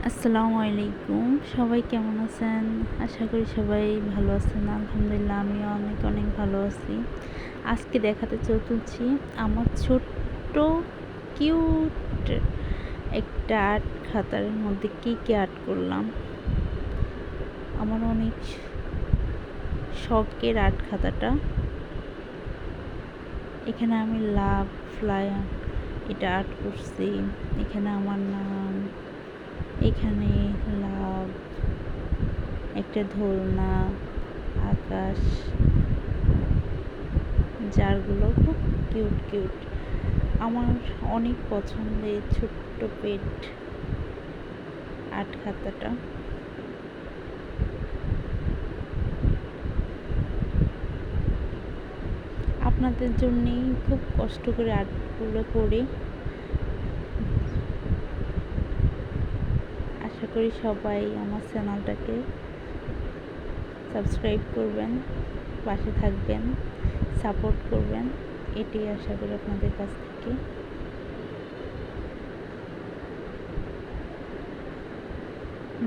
আসসালামু আলাইকুম। সবাই কেমন আছেন? আশা করি সবাই ভালো আছেন। আলহামদুলিল্লাহ আমিও অনেক অনেক ভালো আছি। আজকে দেখাতে চলছি আমার ছোট্ট কিউট একটা আর্ট খাতার মধ্যে কী আর্ট করলাম। আমার অনেক শখের আর্ট খাতাটা। এখানে আমি লাভ ফ্লায়ার এটা আর্ট করছি। এখানে আমার নাম, এখানে লাভ, একটা দোলনা, আকাশ, যারগুলো খুব কিউট কিউট। আমার অনেক পছন্দের ছোট্ট পেট আর্ট খাতাটা। আপনাদের জন্যেই খুব কষ্ট করে আর্টগুলো করি। আশা করি সবাই আমার চ্যানেলটাকে সাবস্ক্রাইব করবেন, পাশে থাকবেন, সাপোর্ট করবেন, এটাই আশা করি আপনাদের কাছ থেকে।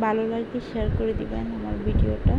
ভালো লাগলে শেয়ার করে দিবেন আমার ভিডিওটা।